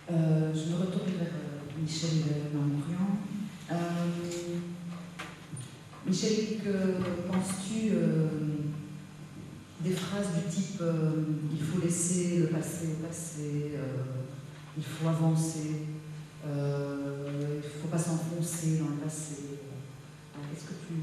Je me retourne vers Michel Marmorian. Michel, que penses-tu des phrases du type il faut laisser le passé au passé, il faut avancer, il ne faut pas s'enfoncer dans le passé. Qu'est-ce que tu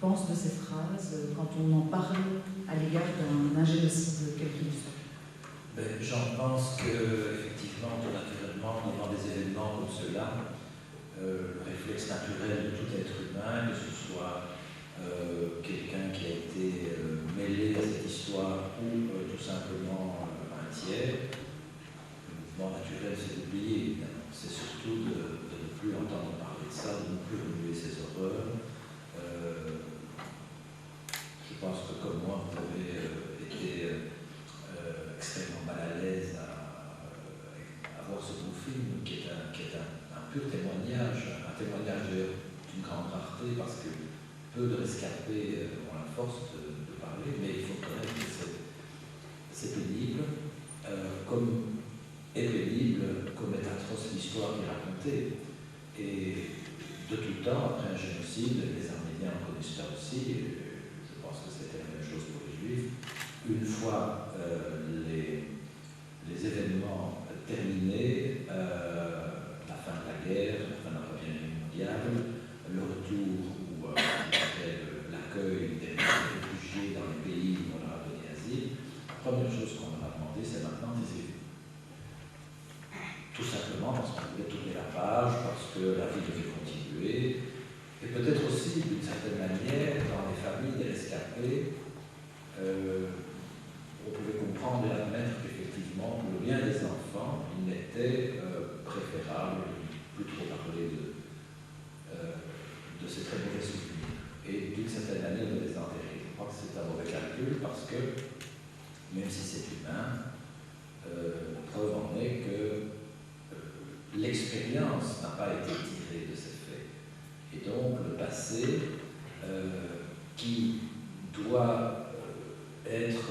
penses de ces phrases quand on en parle à l'égard d'un génocide quel qu'il soit? J'en pense qu'effectivement, tout naturellement, devant des événements comme ceux-là, le réflexe naturel de tout être humain, que ce soit quelqu'un qui a été mêlé à cette histoire ou tout simplement un tiers, le mouvement naturel c'est d'oublier, évidemment. C'est surtout de ne plus entendre parler de ça, de ne plus remuer ces horreurs. Je pense que comme moi, vous avez été extrêmement mal à l'aise à voir ce beau film qui est un pur témoignage, un témoignage d'une grande rareté parce que peu de rescapés ont la force de parler, mais il faut connaître que c'est pénible, comme est pénible, comme est atroce l'histoire qui est racontée. Et de tout temps, après un génocide, les Arméniens ont connu ça aussi, je pense que c'était la même chose pour les Juifs. Une fois les événements terminés, la fin de la guerre, la fin de la Première Guerre mondiale, le retour ou l'accueil des réfugiés dans les pays où on leur a donné asile, la première chose qu'on leur a demandé, c'est maintenant taisez-vous. Tout simplement parce qu'on voulait tourner la page, parce que la vie devait continuer, et peut-être aussi, d'une certaine manière, dans les familles des rescapés, on pouvait comprendre et admettre qu'effectivement, pour le bien des enfants, il était préférable de ne plus trop parler de ces très mauvais souvenirs. Et d'une certaine manière, de les enterrer. Je crois que c'est un mauvais calcul parce que, même si c'est humain, la preuve en est que l'expérience n'a pas été tirée de ces faits. Et donc, le passé, qui doit être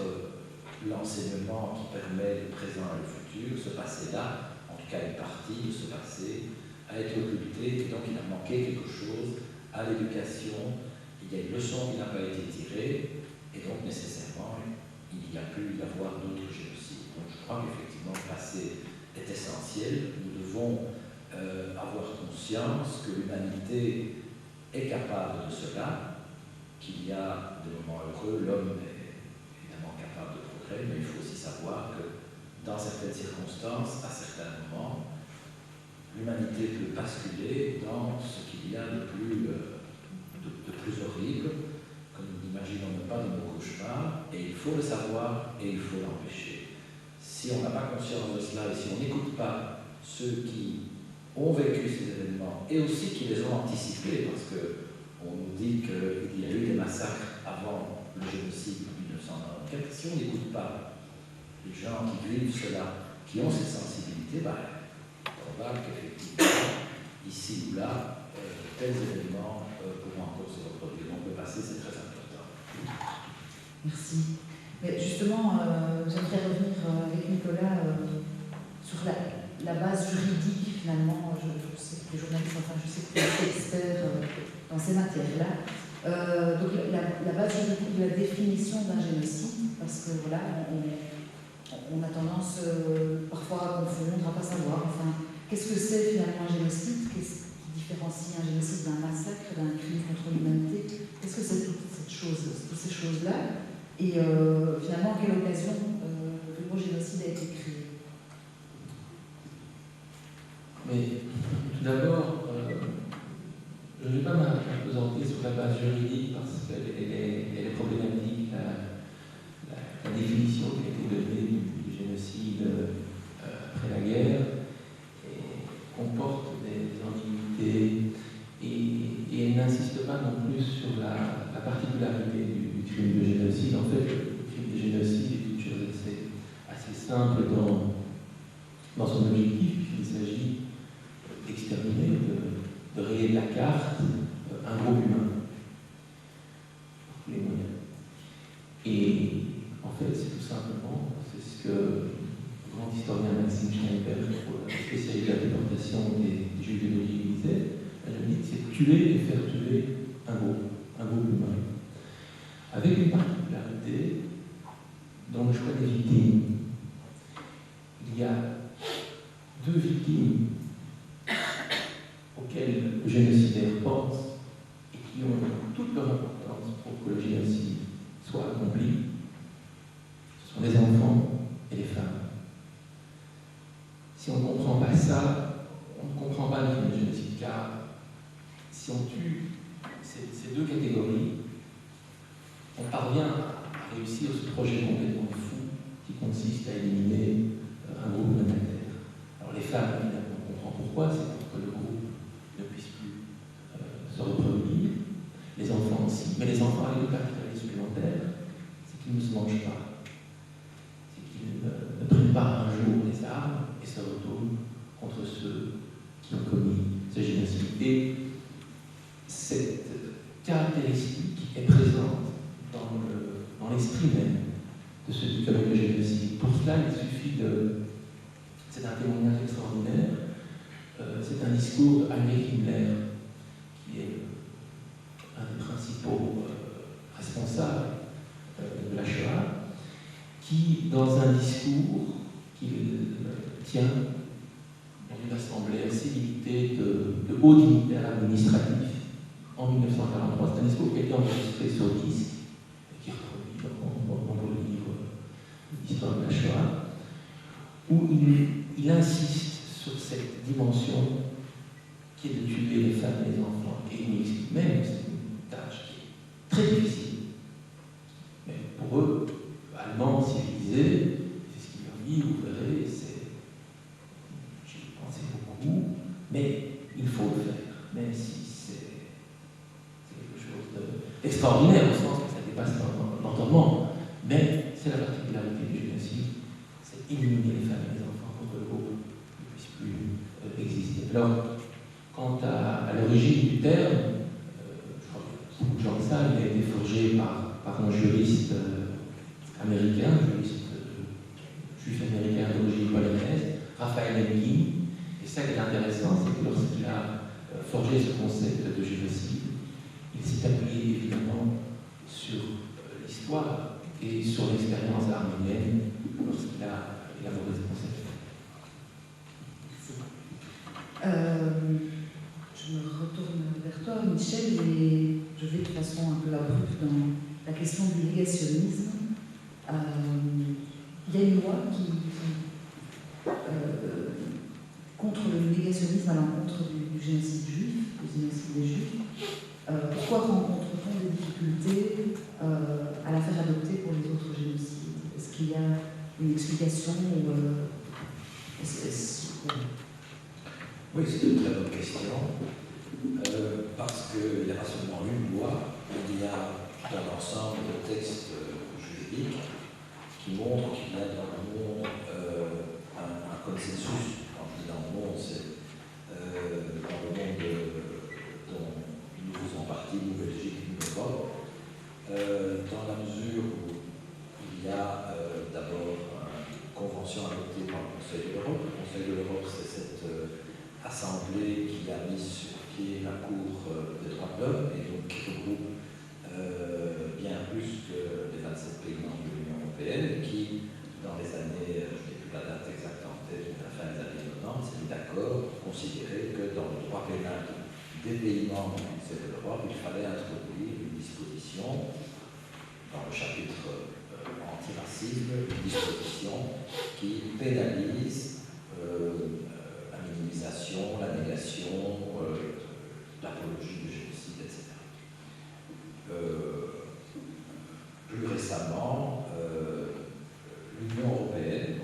l'enseignement qui permet le présent et le futur, ce passé-là, en tout cas une partie de ce passé, a été occulté et donc il a manqué quelque chose à l'éducation. Il y a une leçon qui n'a pas été tirée et donc nécessairement il y a pu y avoir d'autres génocides. Donc je crois qu'effectivement le passé est essentiel. Nous devons avoir conscience que l'humanité est capable de cela, qu'il y a des moments heureux, l'homme est capable de progrès, mais il faut aussi savoir que dans certaines circonstances, à certains moments, l'humanité peut basculer dans ce qu'il y a de plus horrible, que nous n'imaginons même pas dans nos cauchemars, et il faut le savoir et il faut l'empêcher. Si on n'a pas conscience de cela et si on n'écoute pas ceux qui ont vécu ces événements et aussi qui les ont anticipés, parce qu'on nous dit qu'il y a eu des massacres avant le génocide de 1994, si on n'écoute pas les gens qui vivent cela, qui ont cette sensibilité, il est probable qu'effectivement, ici ou là, tels événements pourront encore se reproduire. Donc le passé, c'est très important. Merci. Mais justement, j'aimerais revenir avec Nicolas sur la base juridique, finalement. Je sais que les journalistes, enfin, je sais que tu es expert dans ces matières-là. Donc la base juridique de la définition d'un génocide, parce que voilà, on a tendance parfois à confondre, à ne pas savoir. Enfin, qu'est-ce que c'est finalement un génocide? Qu'est-ce qui différencie un génocide d'un massacre, d'un crime contre l'humanité? Qu'est-ce que c'est toutes ces choses-là? Et finalement, à quelle occasion le mot génocide a été créé? Mais tout d'abord, je ne vais pas m'apesanter sur la base juridique parce qu'elle est problématique. La définition qui a été donnée du génocide après la guerre comporte des ambiguïtés et elle n'insiste pas non plus sur la particularité du crime de génocide. En fait, le crime de génocide est une chose assez simple dans son objectif, puisqu'il s'agit d'exterminer, de rayer de la carte un groupe humain, par tous les moyens. Et en fait, c'est tout simplement, c'est ce que le grand historien Max Maxime Schneinberg, spécialiste de la déportation des Juifs de l'Église, disait, c'est tuer et faire tuer un groupe humain. Avec une particularité dans le choix des victimes. Il y a deux victimes auxquelles le génocidaire pense et qui ont toute leur importance pour que le génocide soit accompli. Ce sont les enfants et les femmes. Si on ne comprend pas ça, on ne comprend pas le génocide, car si on tue ces deux catégories, on parvient à réussir ce projet complètement fou qui consiste à éliminer un groupe humanitaire. Alors les femmes, évidemment, on comprend pourquoi, c'est pour que le groupe ne puisse plus se reproduire, les enfants aussi, mais les enfants avec une particularité supplémentaire, c'est qu'ils ne se mangent pas, c'est qu'ils ne prennent pas un jour les armes et se retournent contre ceux qui ont commis ce génocide. Et cette caractéristique est présente dans l'esprit même de ceux qui commettent le génocide. Pour cela, il suffit de... C'est un témoignage extraordinaire. C'est un discours de Heinrich Himmler, qui est un des principaux responsables de la Shoah, qui, dans un discours qu'il tient dans une assemblée assez limitée de hauts dignitaires administratifs en 1943, c'est un discours qui a été enregistré sur disque et qui est reproduit dans le livre d'histoire de la Shoah, où il insiste sur cette dimension qui est de tuer les femmes et les enfants. Et il explique même que c'est une tâche qui est très difficile. Mais pour eux, Allemands civilisés, c'est ce qu'il leur dit, vous verrez, j'y pensais beaucoup, mais il faut le faire, même si c'est quelque chose d'extraordinaire, au sens que ça dépasse l'entendement. Mais c'est la particularité du génocide, c'est éliminer les femmes et les enfants pour que le groupe ne puisse plus exister. Alors, quant à l'origine du terme, je crois que beaucoup de gens le savent, il a été forgé par un juriste américain, juif américain d'origine polonaise, Raphaël Lemkin. Et ça qui est intéressant, c'est que lorsqu'il a forgé ce concept de génocide, il s'est appuyé évidemment sur l'histoire et sur l'expérience arménienne lorsqu'il a élaboré ce concept. Je me retourne vers toi, Michel, et je vais de façon un peu abrupte dans la question du négationnisme. Il y a une loi qui contre le négationnisme à l'encontre du génocide juif, du génocide des juifs. Pourquoi rencontre-t-on des difficultés à la faire adopter pour les autres génocides? Est-ce qu'il y a une explication ou Oui, c'est une très bonne question, parce qu'il n'y a pas seulement une loi, il y a tout un ensemble de textes juridiques qui montrent qu'il y a dans le monde un consensus. Quand je dis dans le monde, c'est dans le monde dont nous faisons partie, nous, Belgique, nous, Europe, dans la mesure où il y a d'abord une convention adoptée par le Conseil de l'Europe. Le Conseil de l'Europe, c'est cette assemblée qui a mis sur pied la Cour des droits de l'homme et donc qui regroupe bien plus que les 27 pays membres de l'Union européenne, qui, dans les années, je n'ai plus la date exacte en tête, mais à la fin des années 90, s'est mis d'accord pour considérer que dans le droit pénal des pays membres du Conseil de l'Europe, il fallait introduire une disposition dans le chapitre antiracisme, une disposition qui pénalise la minimisation, la négation, l'apologie du génocide, etc. Plus récemment, l'Union européenne,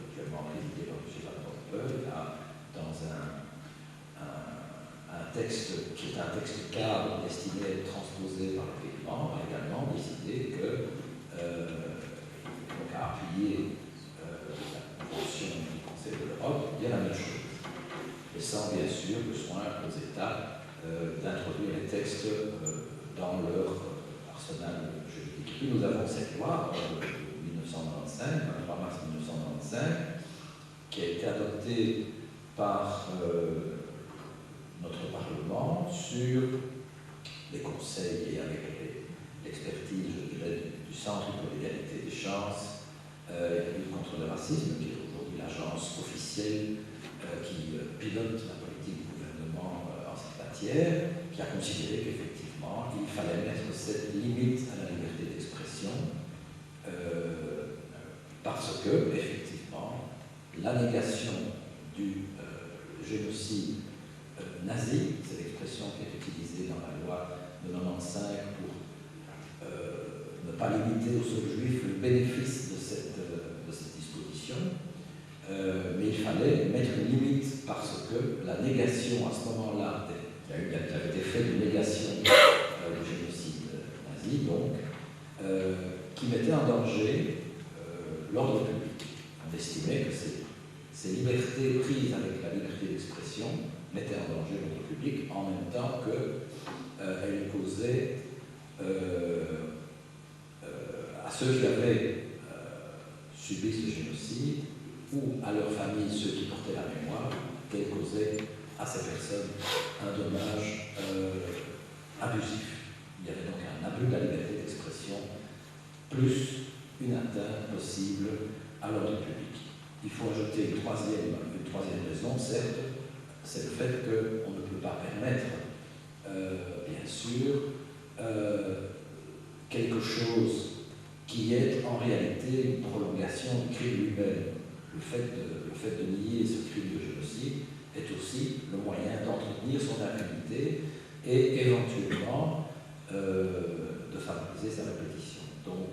actuellement présidée par M. Van Rompuy, a, dans un texte qui est un texte cadre destiné à être transposé par les pays membres, a également décidé que, donc à appuyer la Convention du Conseil de l'Europe, il y a la même chose, laissant bien sûr le soin aux États d'introduire les textes dans leur arsenal juridique. Puis nous avons cette loi de 1999 1995, 23 mars 1995, qui a été adopté par notre Parlement sur les conseils et avec l'expertise, je dirais, du Centre pour l'égalité des chances et la lutte contre le racisme, qui est aujourd'hui l'agence officielle qui pilote la politique du gouvernement en cette matière, qui a considéré qu'effectivement, il fallait mettre cette limite à la liberté d'expression parce que, effectivement, la négation du génocide nazi, c'est l'expression qui est utilisée dans la loi de 1995 pour ne pas limiter aux seuls juifs le bénéfice de cette disposition, mais il fallait mettre une limite parce que la négation à ce moment-là, il y avait été fait de négation du génocide nazi, donc, qui mettait en danger l'ordre public. On estimait que ces libertés prises avec la liberté d'expression mettaient en danger l'ordre public en même temps qu'elles causaient à ceux qui avaient subi ce génocide ou à leurs familles, ceux qui portaient la mémoire, qu'elles causaient à ces personnes un dommage abusif. Il y avait donc un abus de la liberté d'expression plus une atteinte possible à l'ordre public. Il faut ajouter une troisième raison, certes, c'est le fait qu'on ne peut pas permettre, bien sûr, quelque chose qui est en réalité une prolongation du crime lui-même. Le fait de nier ce crime de génocide est aussi le moyen d'entretenir son impunité et éventuellement de favoriser sa répétition. Donc,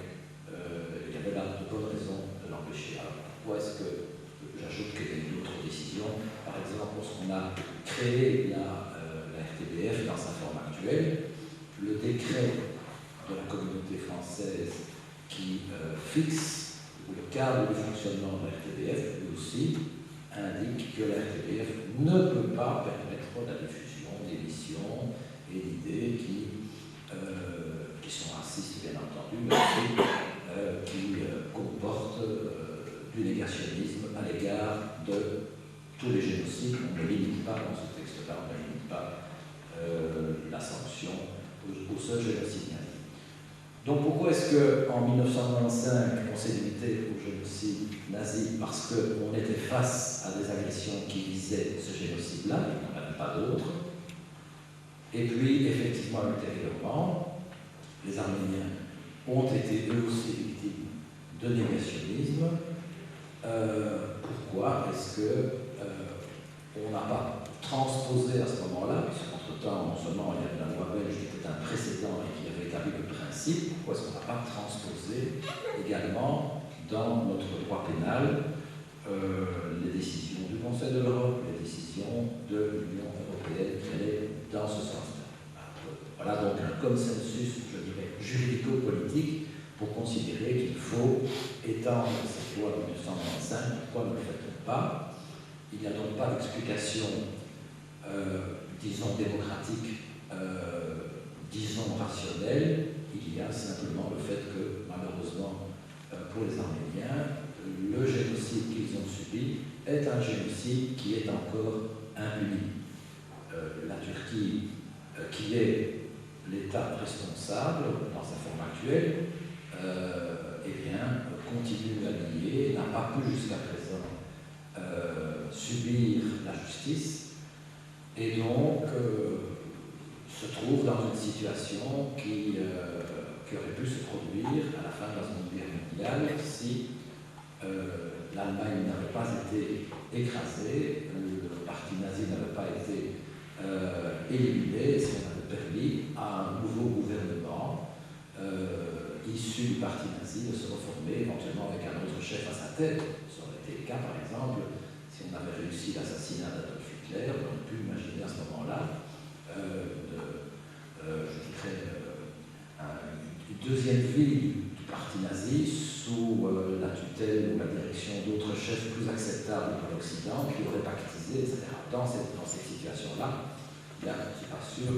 il y avait là de bonnes raisons de l'empêcher. Alors, pourquoi est-ce que j'ajoute qu'il y a eu d'autres décisions? Par exemple, lorsqu'on a créé la RTBF dans sa forme actuelle, le décret de la communauté française qui fixe le cadre du fonctionnement de la RTBF, lui aussi, indique que la RTBF ne peut pas permettre la diffusion d'émissions et d'idées qui sont racistes, bien entendu, mais aussi qui comportent du négationnisme à l'égard de tous les génocides. On ne limite pas dans ce texte-là, on ne limite pas la sanction au seul génocide nazi. Donc pourquoi est-ce qu'en 1995 on s'est limité au génocide nazi? Parce qu'on était face à des agressions qui visaient ce génocide-là, il n'y en avait pas d'autres. Et puis effectivement, ultérieurement, les Arméniens ont été eux aussi victimes de négationnisme. Pourquoi est-ce qu'on n'a pas transposé à ce moment-là, puisqu'entre-temps, non seulement il y avait la loi belge qui était un précédent et qui avait établi le principe, pourquoi est-ce qu'on n'a pas transposé également dans notre droit pénal les décisions du Conseil de l'Europe, les décisions de l'Union européenne qui allaient dans ce sens-là? Voilà donc un consensus, je dirais, juridico-politique pour considérer qu'il faut étendre cette loi de 1995. Pourquoi ne le fait-on pas? Il n'y a donc pas d'explication, disons, démocratique, disons, rationnelle. Il y a simplement le fait que, malheureusement, pour les Arméniens, le génocide qu'ils ont subi est un génocide qui est encore impuni. La Turquie, qui est l'État responsable dans sa forme actuelle, eh bien, continue à nier, n'a pas pu jusqu'à présent subir la justice, et donc se trouve dans une situation qui aurait pu se produire à la fin de la Seconde Guerre mondiale si l'Allemagne n'avait pas été écrasée, le parti nazi n'avait pas été éliminé, si on avait permis à un nouveau gouvernement issu du parti nazi de se reformer, éventuellement avec un autre chef à sa tête. Ça aurait été le cas, par exemple, si on avait réussi l'assassinat d'Adolf Hitler, on aurait pu imaginer à ce moment-là, je dirais, une deuxième vie du parti nazi sous la tutelle ou la direction d'autres chefs plus acceptables pour l'Occident qui auraient pactisé, etc. Dans cette situation-là, je ne suis pas sûr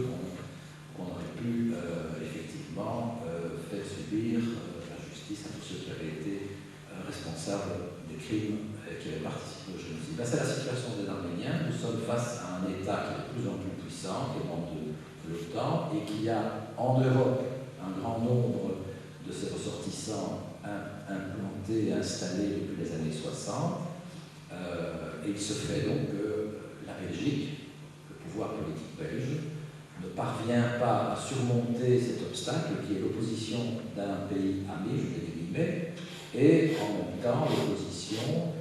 qu'on aurait pu effectivement faire subir la justice à tous ceux qui avaient été responsables des crimes qui avaient participé au génocide. C'est la situation des Arméniens. Nous sommes face à un État qui est de plus en plus puissant, qui est membre de l'OTAN, et qui a en Europe un grand nombre de ses ressortissants implantés, installés depuis les années 60. Et il se fait donc que la Belgique, le pouvoir politique belge, ne parvient pas à surmonter cet obstacle qui est l'opposition d'un pays ami, je mets des guillemets, et en même temps l'opposition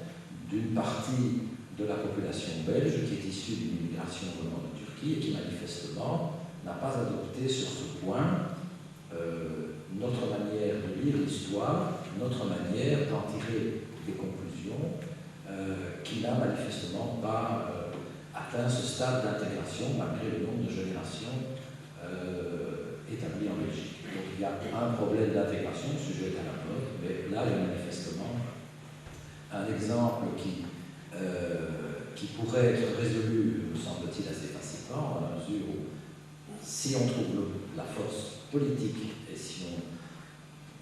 d'une partie de la population belge qui est issue d'une immigration venant de Turquie et qui manifestement n'a pas adopté sur ce point notre manière de lire l'histoire, notre manière d'en tirer des conclusions qui n'a manifestement pas atteint ce stade d'intégration malgré le nombre de générations établies en Belgique. Donc il y a un problème d'intégration, sujet à la mode, mais là il y a manifestement un exemple qui pourrait être résolu, me semble-t-il, assez facilement, à la mesure où si on trouve la force politique et si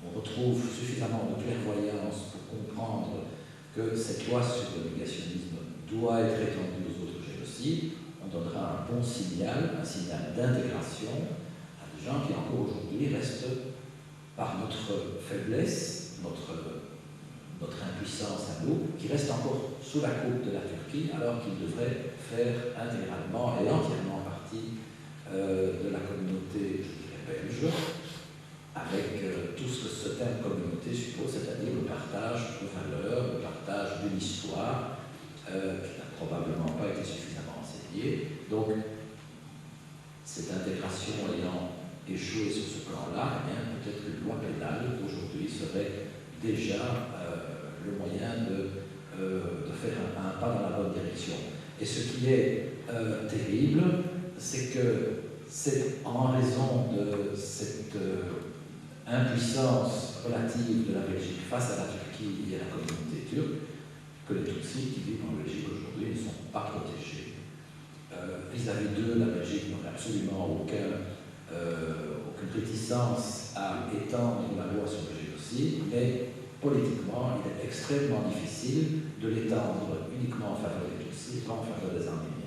on retrouve suffisamment de clairvoyance pour comprendre que cette loi sur le négationnisme doit être étendue aux autres génocides, on donnera un bon signal, un signal d'intégration à des gens qui encore aujourd'hui restent, par notre faiblesse, notre impuissance à nous, qui restent encore sous la coupe de la Turquie, alors qu'ils devraient faire intégralement et entièrement partie de la communauté, je dirais, belge, avec tout ce que ce terme communauté suppose, c'est-à-dire le partage de valeurs, le partage d'une histoire qui n'a probablement pas été suffisamment enseignée. Donc, cette intégration ayant échoué sur ce plan-là, eh bien, peut-être qu'une loi pénale aujourd'hui serait déjà le moyen de faire un pas dans la bonne direction. Et ce qui est terrible, c'est que c'est en raison de cette impuissance relative de la Belgique face à la Turquie et à la communauté turque que les Tutsis qui vivent en Belgique aujourd'hui ne sont pas protégés. Vis-à-vis d'eux, la Belgique n'aurait absolument aucune réticence à étendre la loi sur le génocide, mais politiquement, il est extrêmement difficile de l'étendre uniquement en faveur des Tutsis, pas en faveur des Arméniens.